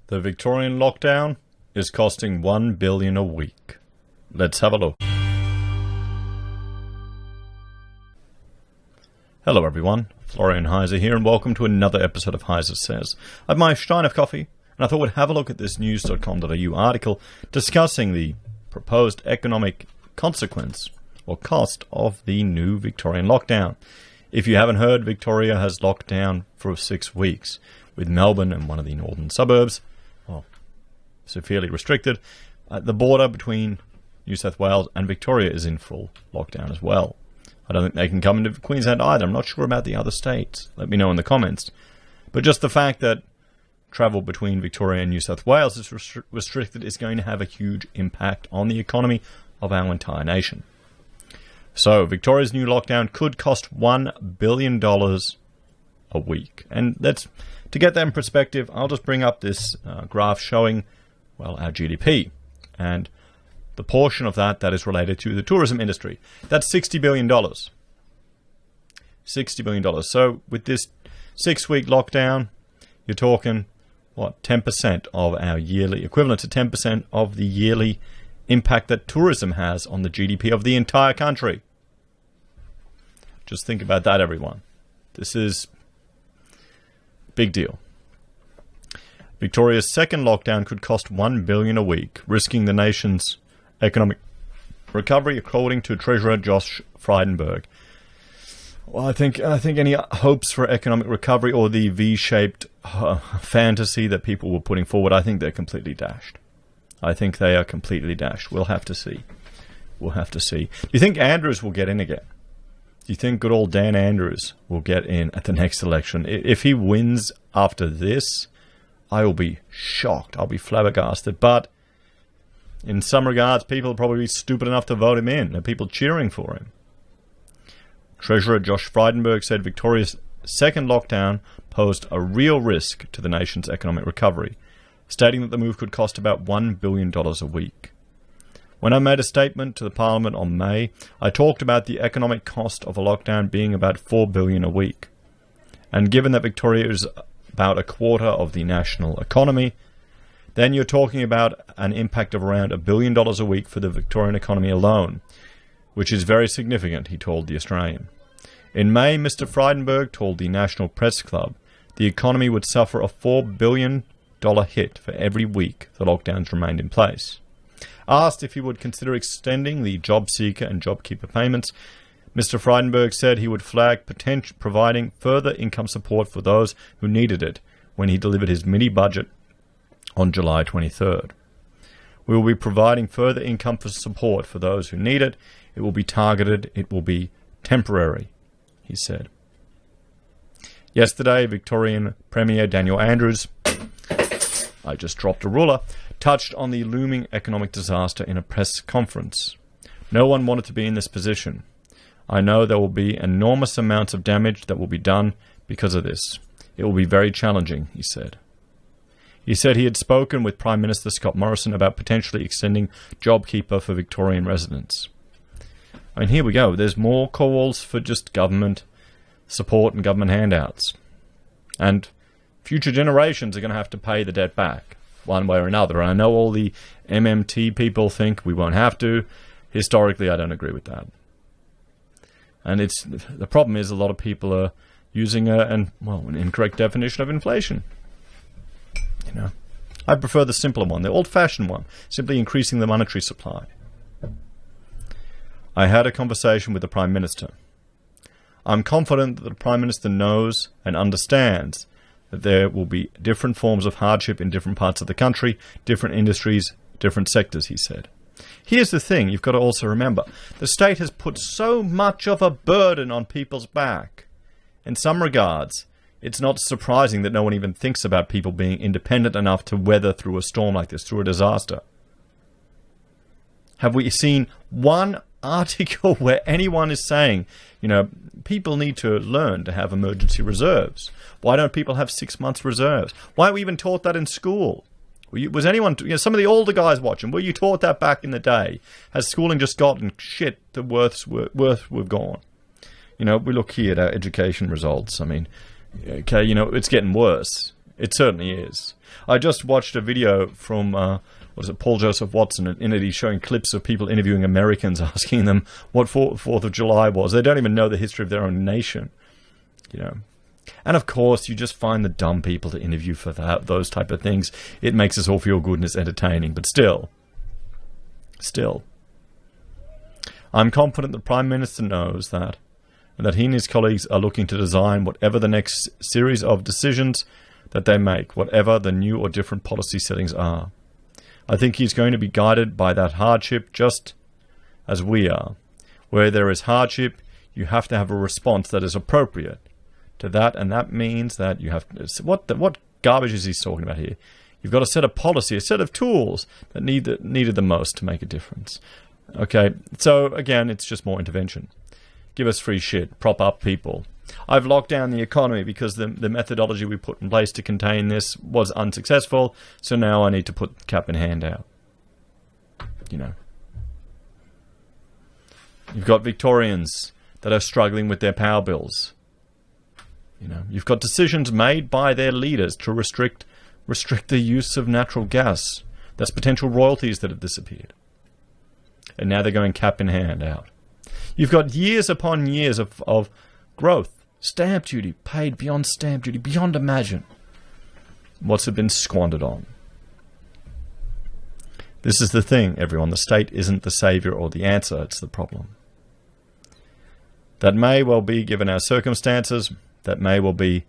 The Victorian lockdown is costing $1 billion a week. Let's have a look. Hello everyone, Florian.heise here, and welcome to another episode of HeiseSays. I have my stein of coffee, and I thought we'd have a look at this news.com.au article discussing the proposed economic consequence or cost of the new Victorian lockdown. If you haven't heard, Victoria has locked down for 6 weeks, with Melbourne and one of the northern suburbs severely restricted. The border between New South Wales and Victoria is in full lockdown as well. I don't think they can come into Queensland either. I'm not sure about the other states. Let me know in the comments. But just the fact that travel between Victoria and New South Wales is restricted is going to have a huge impact on the economy of our entire nation. So Victoria's new lockdown could cost $1 billion a week. And to get that in perspective, I'll just bring up this graph showing, our GDP. And the portion of that is related to the tourism industry. That's $60 billion. $60 billion. So with this 6-week lockdown, you're talking, 10% of our yearly, equivalent to 10% of the yearly impact that tourism has on the GDP of the entire country. Just think about that, everyone. This is a big deal. Victoria's second lockdown could cost $1 billion a week, risking the nation's economic recovery, according to Treasurer Josh Frydenberg. Well, I think any hopes for economic recovery or the V-shaped fantasy that people were putting forward, I think they're completely dashed. I think they are completely dashed. We'll have to see. We'll have to see. Do you think Andrews will get in again? Do you think good old Dan Andrews will get in at the next election? If he wins after this, I will be shocked. I'll be flabbergasted. But in some regards, people will probably be stupid enough to vote him in. There are people cheering for him. Treasurer Josh Frydenberg said Victoria's second lockdown posed a real risk to the nation's economic recovery, stating that the move could cost about $1 billion a week. When I made a statement to the Parliament on May, I talked about the economic cost of a lockdown being about $4 billion a week. And given that Victoria is about a quarter of the national economy, then you're talking about an impact of around $1 billion a week for the Victorian economy alone, which is very significant, he told The Australian. In May, Mr. Frydenberg told the National Press Club the economy would suffer a $4 billion hit for every week the lockdowns remained in place. Asked if he would consider extending the job seeker and JobKeeper payments, Mr. Frydenberg said he would flag providing further income support for those who needed it when he delivered his mini-budget on July 23rd. We will be providing further income support for those who need it. It will be targeted. It will be temporary, he said. Yesterday, Victorian Premier Daniel Andrews, I just dropped a ruler, touched on the looming economic disaster in a press conference. No one wanted to be in this position. I know there will be enormous amounts of damage that will be done because of this. It will be very challenging, he said. He said he had spoken with Prime Minister Scott Morrison about potentially extending JobKeeper for Victorian residents. I mean, here we go. There's more calls for just government support and government handouts. And future generations are going to have to pay the debt back, one way or another. And I know all the MMT people think we won't have to. Historically, I don't agree with that. And the problem is a lot of people are using an incorrect definition of inflation. I prefer the simpler one, the old-fashioned one, simply increasing the monetary supply. I had a conversation with the Prime Minister. I'm confident that the Prime Minister knows and understands that there will be different forms of hardship in different parts of the country, different industries, different sectors, he said. Here's the thing you've got to also remember. The state has put so much of a burden on people's back. In some regards, it's not surprising that no one even thinks about people being independent enough to weather through a storm like this, through a disaster. Have we seen one article where anyone is saying, people need to learn to have emergency reserves? Why don't people have 6 months reserves? Why are we even taught that in school? Was anyone, some of the older guys watching, were you taught that back in the day? Has schooling just gotten shit the worth we've gone? We look here at our education results. I mean, okay, it's getting worse. It certainly is. I just watched a video from, Paul Joseph Watson, in it he's showing clips of people interviewing Americans, asking them what 4th of July was. They don't even know the history of their own nation, you know. And of course, you just find the dumb people to interview for those type of things. It makes us all feel good and it's entertaining, but still, I'm confident the Prime Minister knows that, and that he and his colleagues are looking to design whatever the next series of decisions that they make, whatever the new or different policy settings are. I think he's going to be guided by that hardship just as we are. Where there is hardship, you have to have a response that is appropriate to that, and that means that you have to, what garbage is he talking about here? You've got a set of policy, a set of tools that needed the most to make a difference. Okay, so again, it's just more intervention. Give us free shit, prop up people. I've locked down the economy because the methodology we put in place to contain this was unsuccessful, so now I need to put cap in hand out. You know. You've got Victorians that are struggling with their power bills. You know, you've got decisions made by their leaders to restrict the use of natural gas. That's potential royalties that have disappeared. And now they're going cap in hand out. You've got years upon years of growth. Stamp duty paid beyond stamp duty, beyond imagine. What's it been squandered on? This is the thing, everyone. The state isn't the savior or the answer. It's the problem. That may well be, given our circumstances, that may well be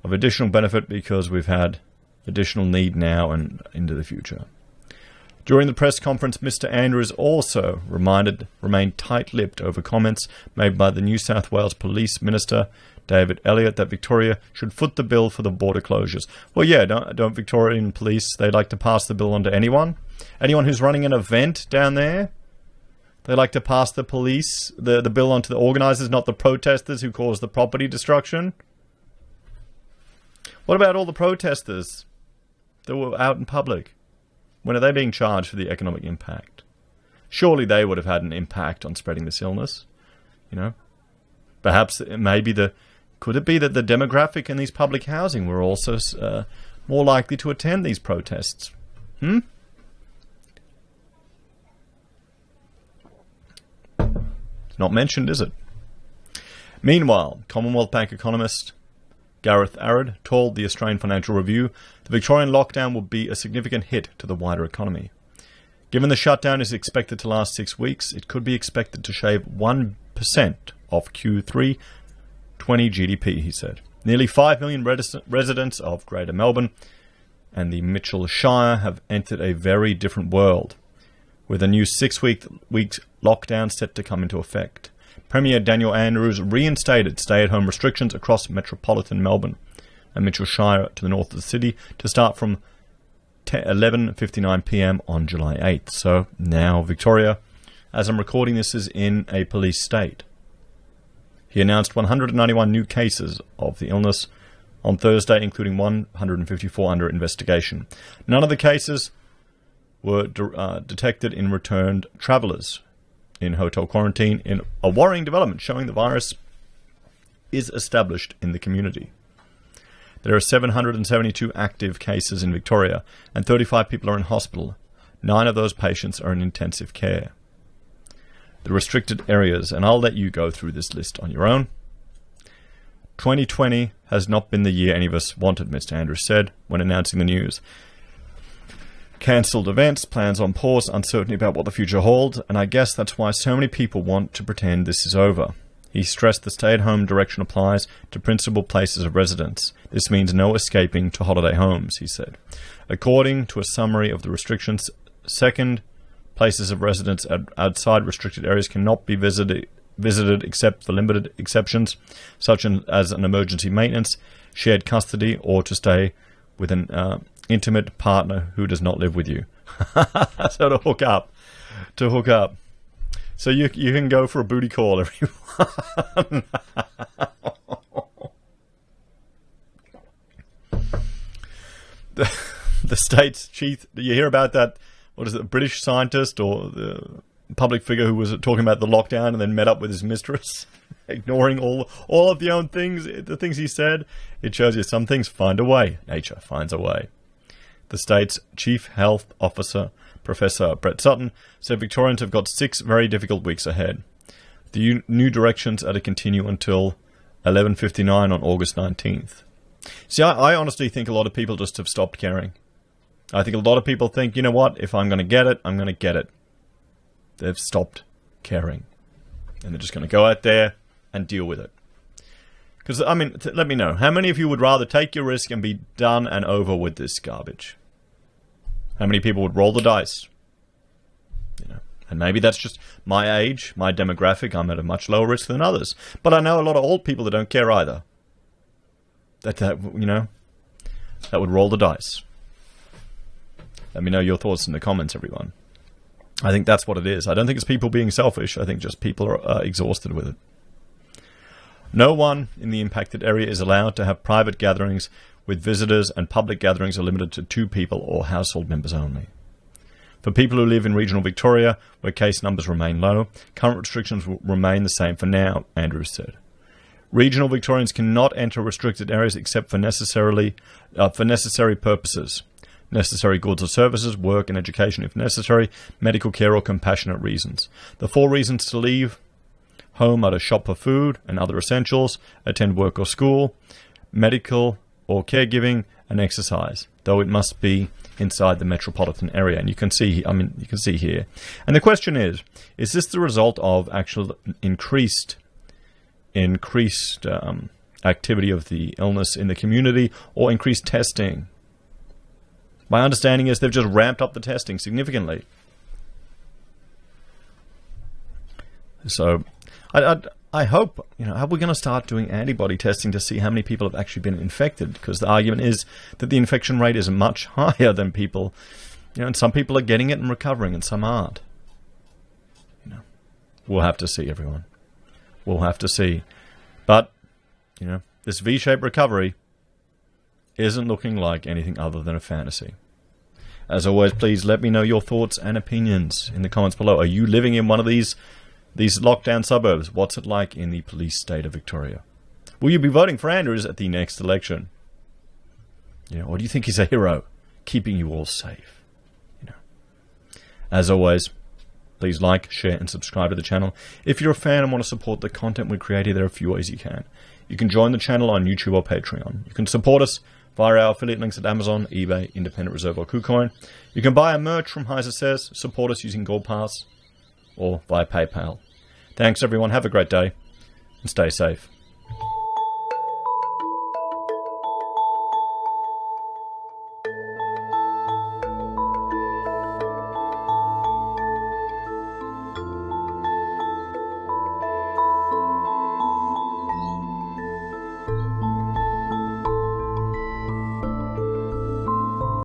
of additional benefit because we've had additional need now and into the future. During the press conference, Mr. Andrews also remained tight-lipped over comments made by the New South Wales Police Minister, David Elliott, that Victoria should foot the bill for the border closures. Well, yeah, don't Victorian police, they like to pass the bill on to anyone? Anyone who's running an event down there? They like to pass the bill on to the organisers, not the protesters who caused the property destruction? What about all the protesters that were out in public? When are they being charged for the economic impact? Surely they would have had an impact on spreading this illness, you know? Perhaps could it be that the demographic in these public housing were also more likely to attend these protests? It's not mentioned, is it? Meanwhile, Commonwealth Bank economist Gareth Arad told the Australian Financial Review the Victorian lockdown would be a significant hit to the wider economy. Given the shutdown is expected to last 6 weeks, it could be expected to shave 1% off Q3 20 GDP, he said. Nearly 5 million residents of Greater Melbourne and the Mitchell Shire have entered a very different world, with a new 6-week lockdown set to come into effect. Premier Daniel Andrews reinstated stay-at-home restrictions across metropolitan Melbourne and Mitchell Shire to the north of the city to start from 11:59 p.m. on July 8th. So now Victoria, as I'm recording this, is in a police state. He announced 191 new cases of the illness on Thursday, including 154 under investigation. None of the cases were detected in returned travellers in hotel quarantine, in a worrying development showing the virus is established in the community. There are 772 active cases in Victoria, and 35 people are in hospital. 9 of those patients are in intensive care. The restricted areas, and I'll let you go through this list on your own. 2020 has not been the year any of us wanted, Mr. Andrews said when announcing the news. Cancelled events, plans on pause, uncertainty about what the future holds, and I guess that's why so many people want to pretend this is over. He stressed the stay-at-home direction applies to principal places of residence. This means no escaping to holiday homes, he said. According to a summary of the restrictions, second, places of residence outside restricted areas cannot be visited except for limited exceptions, such as an emergency maintenance, shared custody, or to stay with an intimate partner who does not live with you. So to hook up. So you can go for a booty call, everyone. The state's chief, you hear about that, what is it, a British scientist or the public figure who was talking about the lockdown and then met up with his mistress? ignoring all of the things he said. It shows you some things find a way. Nature finds a way. The state's Chief Health Officer, Professor Brett Sutton, said Victorians have got 6 very difficult weeks ahead. The new directions are to continue until 11:59 on August 19th. See, I honestly think a lot of people just have stopped caring. I think a lot of people think, you know what, if I'm going to get it, I'm going to get it. They've stopped caring. And they're just going to go out there and deal with it. Because, I mean, let me know. How many of you would rather take your risk and be done and over with this garbage? How many people would roll the dice? You know, and maybe that's just my age, my demographic. I'm at a much lower risk than others. But I know a lot of old people that don't care either. That you know, that would roll the dice. Let me know your thoughts in the comments, everyone. I think that's what it is. I don't think it's people being selfish. I think just people are exhausted with it. No one in the impacted area is allowed to have private gatherings with visitors, and public gatherings are limited to 2 people or household members only. For people who live in regional Victoria, where case numbers remain low, current restrictions will remain the same for now, Andrews said. Regional Victorians cannot enter restricted areas except for necessary purposes. Necessary goods or services, work and education if necessary, medical care or compassionate reasons. The 4 reasons to leave home are to shop for food and other essentials, attend work or school, medical or caregiving, and exercise, though it must be inside the metropolitan area. And you can see, you can see here. And the question is this the result of actual increased activity of the illness in the community or increased testing? My understanding is they've just ramped up the testing significantly. So I hope, are we going to start doing antibody testing to see how many people have actually been infected? Because the argument is that the infection rate is much higher than people, and some people are getting it and recovering and some aren't. We'll have to see, everyone. We'll have to see. But, this V-shaped recovery isn't looking like anything other than a fantasy. As always, please let me know your thoughts and opinions in the comments below. Are you living in one of these lockdown suburbs? What's it like in the police state of Victoria? Will you be voting for Andrews at the next election? Or do you think he's a hero, keeping you all safe? As always, please like, share, and subscribe to the channel. If you're a fan and want to support the content we create here, there are a few ways you can. You can join the channel on YouTube or Patreon. You can support us via our affiliate links at Amazon, eBay, Independent Reserve, or Kucoin. You can buy our merch from HeiseSays, support us using Gold Pass, or via PayPal. Thanks, everyone. Have a great day, and stay safe.